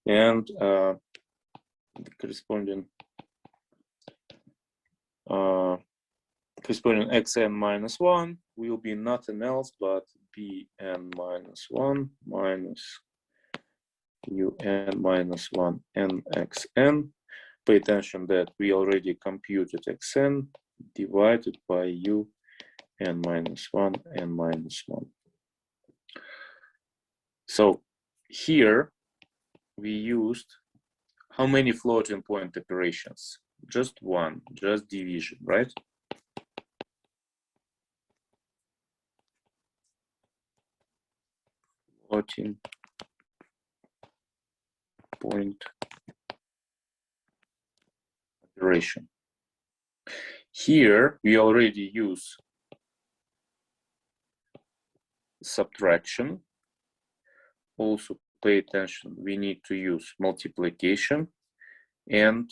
And the corresponding xn minus 1 will be nothing else but bn minus 1 minus un minus 1 nxn. Pay attention that we already computed xn divided by un minus 1 n minus 1. So here we used how many floating point operations? Just one, just division, right? Floating point operation. Here we already use subtraction. Also pay attention, we need to use multiplication and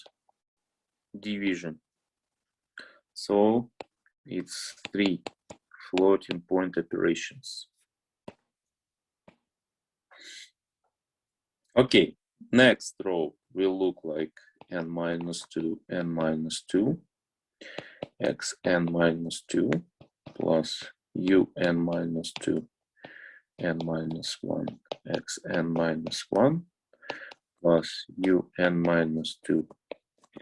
division. So it's 3 floating point operations. Okay, next row will look like n minus 2, n minus 2, xn minus 2 plus un minus 2, n minus 1, xn minus 1 plus un minus 2,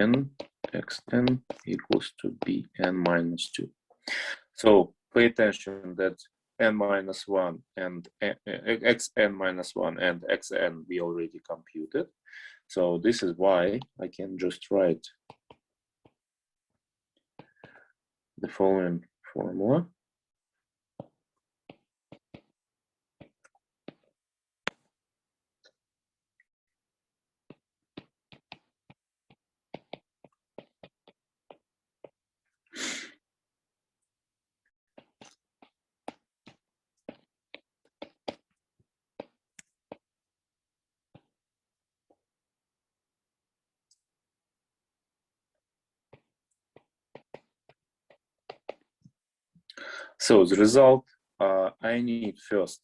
n xn equals to bn minus 2. So pay attention that n minus 1 and xn minus 1 and xn we already computed. So this is why I can just write the following formula. So the result, I need first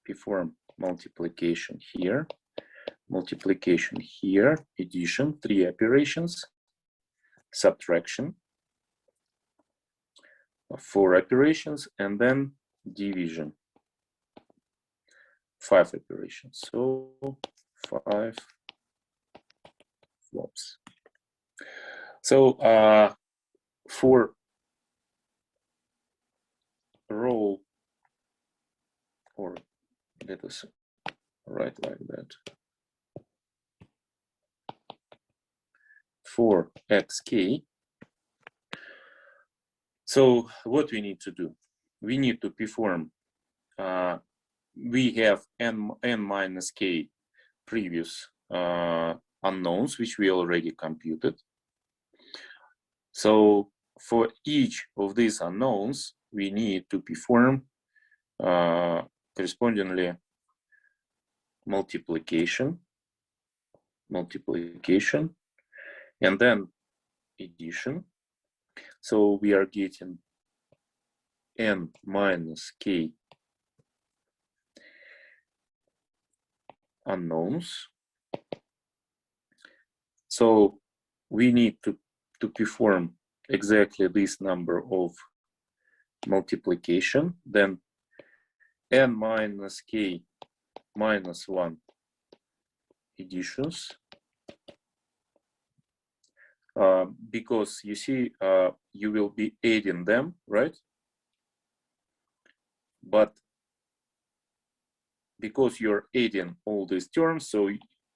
perform multiplication here, addition, 3 operations, subtraction, 4 operations, and then division. 5 operations. So 5 flops. So for row, or let us write like that, for xk. So what we need to do? We need to perform, we have n minus k previous unknowns, which we already computed. So for each of these unknowns, we need to perform correspondingly multiplication, and then addition. So we are getting n minus k unknowns. So we need to perform exactly this number of multiplication, then n minus k minus 1 additions, because you see, you will be adding them, right? But because you're adding all these terms, so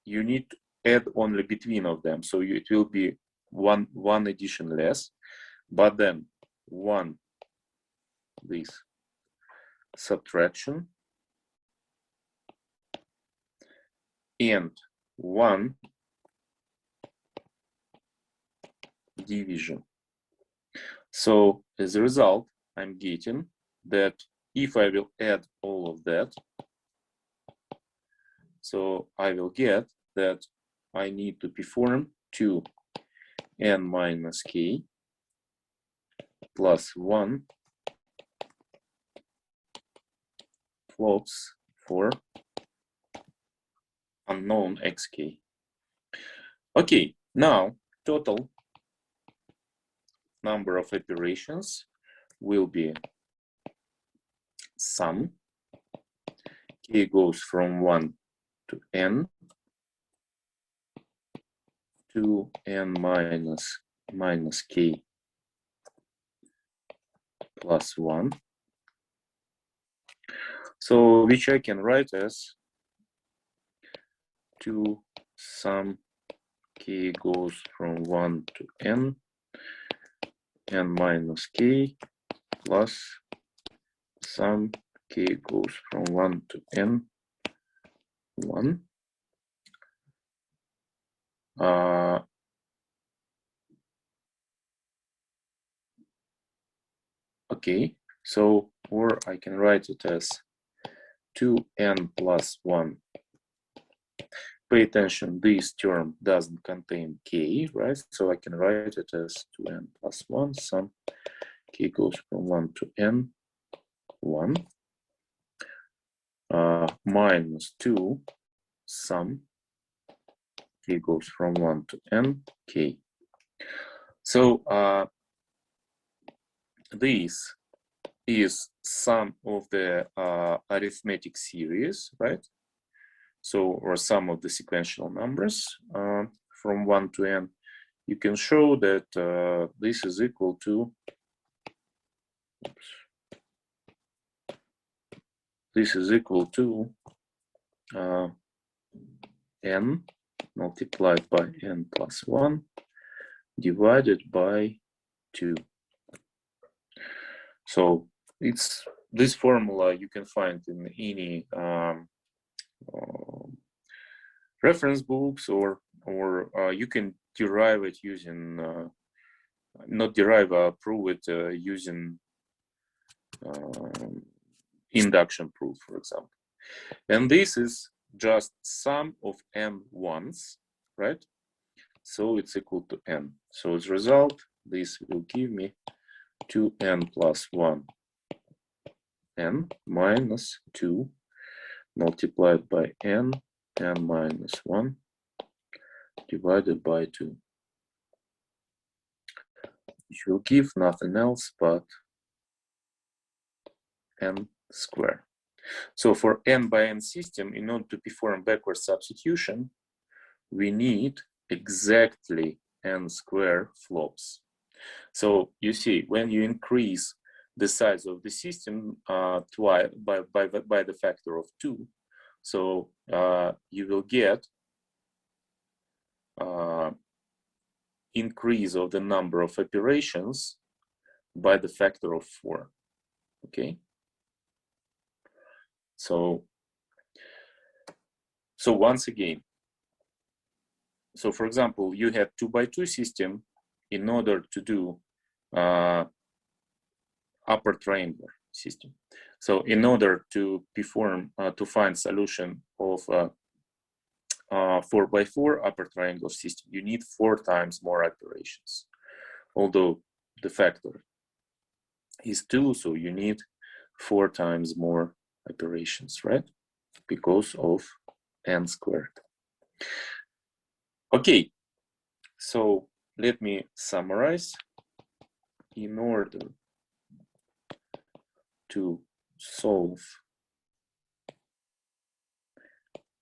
you need to add only between of them. So it will be one addition less, but then one this subtraction and one division. So as a result, I'm getting that if I will add all of that, so I will get that I need to perform 2n minus k plus 1 flops for unknown xk. Okay, now total number of operations will be sum. K goes from 1 to n, to n minus k plus 1. So which I can write as 2 sum k goes from 1 to n minus k plus sum k goes from 1 to n 1. Okay, so or I can write it as 2n plus 1. Pay attention, this term doesn't contain k, right? So I can write it as 2n plus 1 sum k goes from 1 to n 1 minus 2 sum k goes from 1 to n k. So this is sum of the arithmetic series, right? So, or sum of the sequential numbers from 1 to n. You can show that this is equal to, this is equal to n multiplied by n plus 1 divided by 2. So it's this formula you can find in any reference books, or you can derive it using not derive, prove it using induction proof, for example. And this is just sum of n ones, right? So it's equal to n. So as a result, this will give me 2n plus 1 n minus 2 multiplied by n minus 1 divided by 2, which will give nothing else but n squared. So for n by n system, in order to perform backward substitution, we need exactly n square flops. So you see, when you increase the size of the system twice by the factor of 2, so you will get increase of the number of operations by the factor of 4. Okay. So once again, so for example, you had 2 by 2 system. In order to do upper triangular system, so in order to perform to find solution of 4 by 4 upper triangular system, you need 4 times more operations. Although the factor is 2, so you need 4 times more operations, right? Because of n squared. Okay, so let me summarize. In order to solve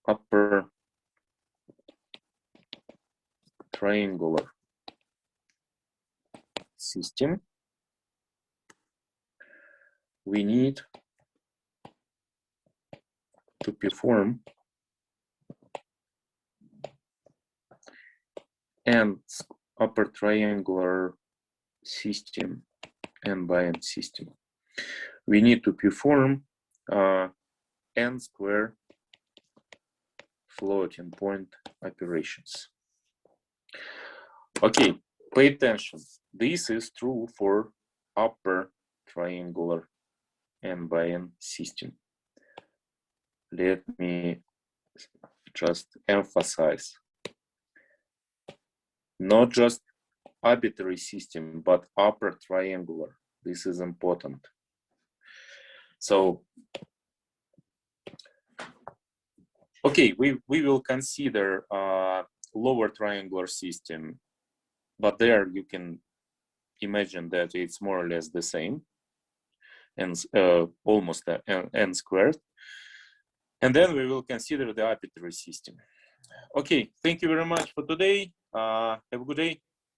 upper triangular system, we need to perform n upper triangular system, n by n system. We need to perform n square floating point operations. Okay, pay attention. This is true for upper triangular n by n system. Let me just emphasize, not just arbitrary system, but upper triangular. This is important. So, okay, we will consider lower triangular system, but there you can imagine that it's more or less the same, and almost n squared. And then we will consider the arbitrary system. Okay, thank you very much for today. Have a good day.